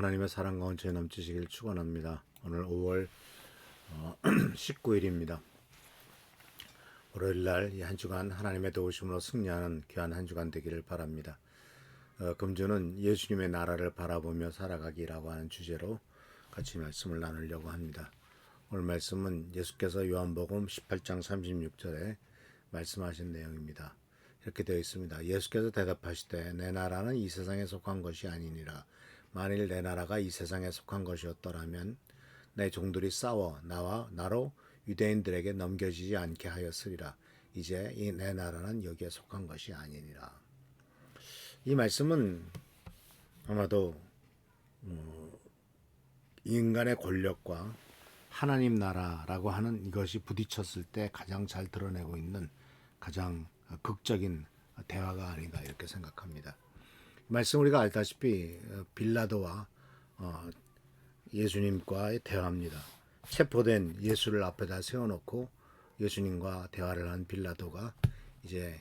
하나님의 사랑과 은총이 넘치시길 축원합니다. 오늘 5월 19일입니다. 월요일날 이 한 주간 하나님의 도우심으로 승리하는 귀한 한 주간 되기를 바랍니다. 금주는 예수님의 나라를 바라보며 살아가기라고 하는 주제로 같이 말씀을 나누려고 합니다. 오늘 말씀은 예수께서 요한복음 18장 36절에 말씀하신 내용입니다. 이렇게 되어 있습니다. 예수께서 대답하시되 내 나라는 이 세상에 속한 것이 아니니라. 만일 내 나라가 이 세상에 속한 것이었더라면 내 종들이 싸워 나로 유대인들에게 넘겨지지 않게 하였으리라. 이제 이 내 나라는 여기에 속한 것이 아니니라. 이 말씀은 아마도 인간의 권력과 하나님 나라라고 하는 이것이 부딪혔을 때 가장 잘 드러내고 있는 가장 극적인 대화가 아닌가 이렇게 생각합니다. 말씀 우리가 알다시피 빌라도와 예수님과의 대화입니다. 체포된 예수를 앞에다 세워놓고 예수님과 대화를 한 빌라도가 이제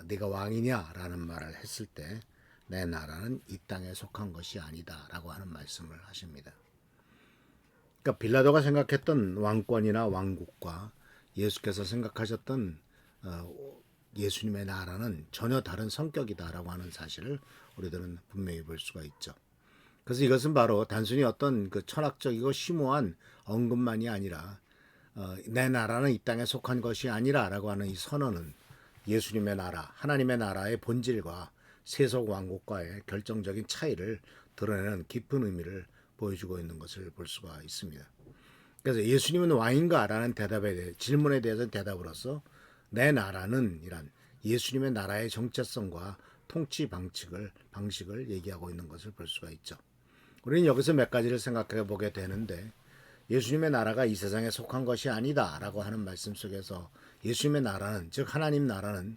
네가 왕이냐라는 말을 했을 때 내 나라는 이 땅에 속한 것이 아니다라고 하는 말씀을 하십니다. 그러니까 빌라도가 생각했던 왕권이나 왕국과 예수께서 생각하셨던 예수님의 나라는 전혀 다른 성격이다라고 하는 사실을 우리들은 분명히 볼 수가 있죠. 그래서 이것은 바로 단순히 어떤 그 철학적이고 심오한 언급만이 아니라 내 나라는 이 땅에 속한 것이 아니라라고 하는 이 선언은 예수님의 나라, 하나님의 나라의 본질과 세속 왕국과의 결정적인 차이를 드러내는 깊은 의미를 보여주고 있는 것을 볼 수가 있습니다. 그래서 예수님은 왕인가라는 질문에 대해서 대답으로서 내 나라는 이란 예수님의 나라의 정체성과 통치 방식을 얘기하고 있는 것을 볼 수가 있죠. 우리는 여기서 몇 가지를 생각해 보게 되는데 예수님의 나라가 이 세상에 속한 것이 아니다라고 하는 말씀 속에서 예수님의 나라는 즉 하나님 나라는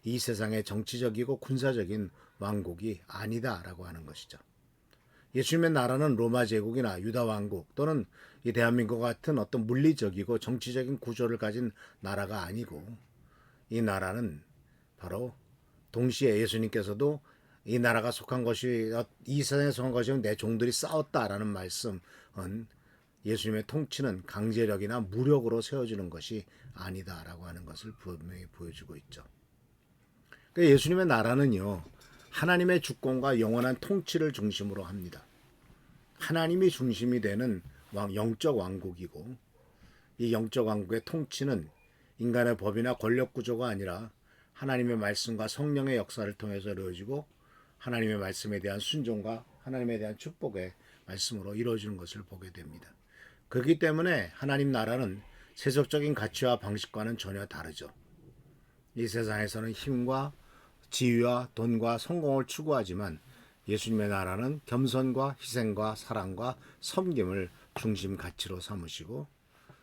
이 세상의 정치적이고 군사적인 왕국이 아니다라고 하는 것이죠. 예수님의 나라는 로마 제국이나 유다 왕국 또는 이 대한민국 같은 어떤 물리적이고 정치적인 구조를 가진 나라가 아니고 이 나라는 바로 동시에 예수님께서도 이 나라가 속한 것이 이 세상에 속한 것이면 내 종들이 싸웠다라는 말씀은 예수님의 통치는 강제력이나 무력으로 세워지는 것이 아니다라고 하는 것을 분명히 보여주고 있죠. 그러니까 예수님의 나라는요 하나님의 주권과 영원한 통치를 중심으로 합니다. 하나님이 중심이 되는 영적 왕국이고 이 영적 왕국의 통치는 인간의 법이나 권력 구조가 아니라 하나님의 말씀과 성령의 역사를 통해서 이루어지고 하나님의 말씀에 대한 순종과 하나님에 대한 축복의 말씀으로 이루어지는 것을 보게 됩니다. 그렇기 때문에 하나님 나라는 세속적인 가치와 방식과는 전혀 다르죠. 이 세상에서는 힘과 지위와 돈과 성공을 추구하지만 예수님의 나라는 겸손과 희생과 사랑과 섬김을 중심 가치로 삼으시고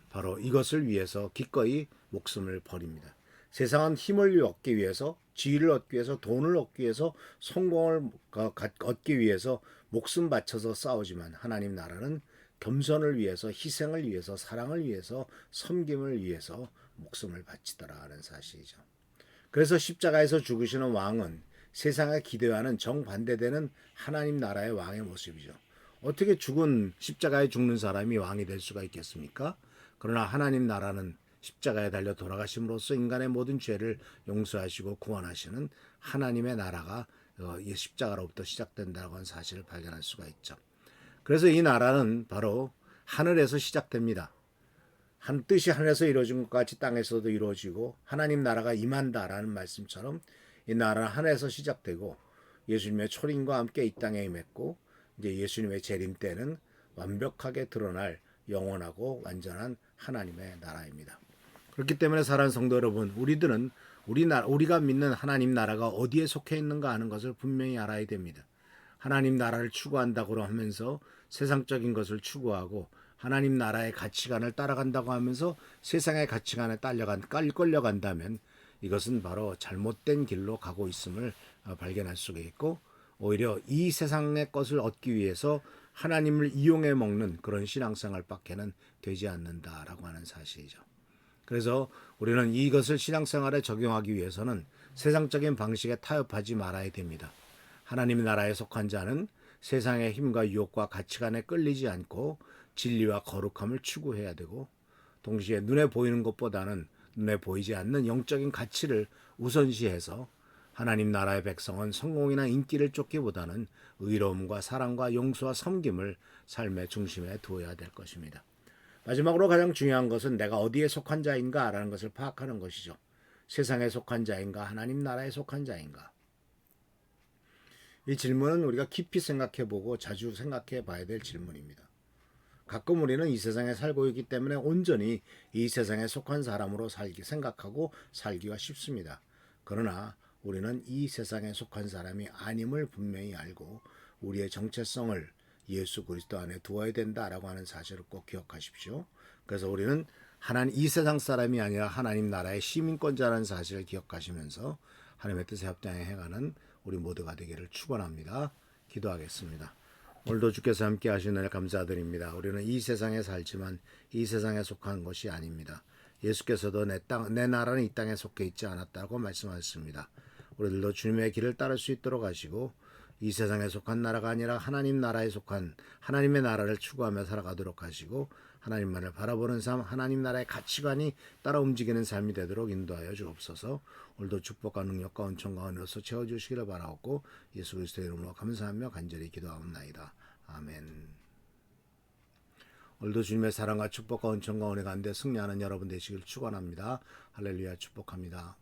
바로 이것을 위해서 기꺼이 목숨을 버립니다. 세상은 힘을 얻기 위해서 지위를 얻기 위해서 돈을 얻기 위해서 성공을 얻기 위해서 목숨 바쳐서 싸우지만 하나님 나라는 겸손을 위해서 희생을 위해서 사랑을 위해서 섬김을 위해서 목숨을 바치더라 하는 사실이죠. 그래서 십자가에서 죽으시는 왕은 세상의 기대와는 정반대되는 하나님 나라의 왕의 모습이죠. 어떻게 십자가에 죽는 사람이 왕이 될 수가 있겠습니까? 그러나 하나님 나라는 십자가에 달려 돌아가심으로써 인간의 모든 죄를 용서하시고 구원하시는 하나님의 나라가 십자가로부터 시작된다고 하는 사실을 발견할 수가 있죠. 그래서 이 나라는 바로 하늘에서 시작됩니다. 한 뜻이 하늘에서 이루어진 것 같이 땅에서도 이루어지고 하나님 나라가 임한다라는 말씀처럼 이 나라는 하늘에서 시작되고 예수님의 초림과 함께 이 땅에 임했고 이제 예수님의 재림 때는 완벽하게 드러날 영원하고 완전한 하나님의 나라입니다. 그렇기 때문에 사랑하는 성도 여러분, 우리가 믿는 하나님 나라가 어디에 속해 있는가 하는 것을 분명히 알아야 됩니다. 하나님 나라를 추구한다고 하면서 세상적인 것을 추구하고 하나님 나라의 가치관을 따라간다고 하면서 세상의 가치관에 끌려간다면 이것은 바로 잘못된 길로 가고 있음을 발견할 수가 있고 오히려 이 세상의 것을 얻기 위해서 하나님을 이용해 먹는 그런 신앙생활밖에는 되지 않는다라고 하는 사실이죠. 그래서 우리는 이것을 신앙생활에 적용하기 위해서는 세상적인 방식에 타협하지 말아야 됩니다. 하나님 나라에 속한 자는 세상의 힘과 유혹과 가치관에 끌리지 않고 진리와 거룩함을 추구해야 되고, 동시에 눈에 보이는 것보다는 눈에 보이지 않는 영적인 가치를 우선시해서 하나님 나라의 백성은 성공이나 인기를 쫓기보다는 의로움과 사랑과 용서와 섬김을 삶의 중심에 두어야 될 것입니다. 마지막으로 가장 중요한 것은 내가 어디에 속한 자인가라는 것을 파악하는 것이죠. 세상에 속한 자인가, 하나님 나라에 속한 자인가. 이 질문은 우리가 깊이 생각해보고 자주 생각해 봐야 될 질문입니다. 가끔 우리는 이 세상에 살고 있기 때문에 온전히 이 세상에 속한 사람으로 생각하고 살기가 쉽습니다. 그러나 우리는 이 세상에 속한 사람이 아님을 분명히 알고 우리의 정체성을 예수 그리스도 안에 두어야 된다라고 하는 사실을 꼭 기억하십시오. 그래서 우리는 이 세상 사람이 아니라 하나님 나라의 시민권자라는 사실을 기억하시면서 하나님의 뜻에 합당히 행하는 우리 모두가 되기를 축원합니다. 기도하겠습니다. 오늘도 주께서 함께 하시는 을 감사드립니다. 우리는 이 세상에 살지만 이 세상에 속한 것이 아닙니다. 예수께서도 내 나라는 이 땅에 속해 있지 않았다고 말씀하셨습니다. 우리들도 주님의 길을 따를 수 있도록 하시고 이 세상에 속한 나라가 아니라 하나님 나라에 속한 하나님의 나라를 추구하며 살아가도록 하시고 하나님만을 바라보는 삶, 하나님 나라의 가치관이 따라 움직이는 삶이 되도록 인도하여 주옵소서. 오늘도 축복과 능력과 은총과 은혜로서 채워주시기를 바라옵고 예수 그리스도의 이름으로 감사하며 간절히 기도하옵나이다. 아멘. 오늘도 주님의 사랑과 축복과 은총과 은혜 가운데 승리하는 여러분 되시길 축원합니다. 할렐루야 축복합니다.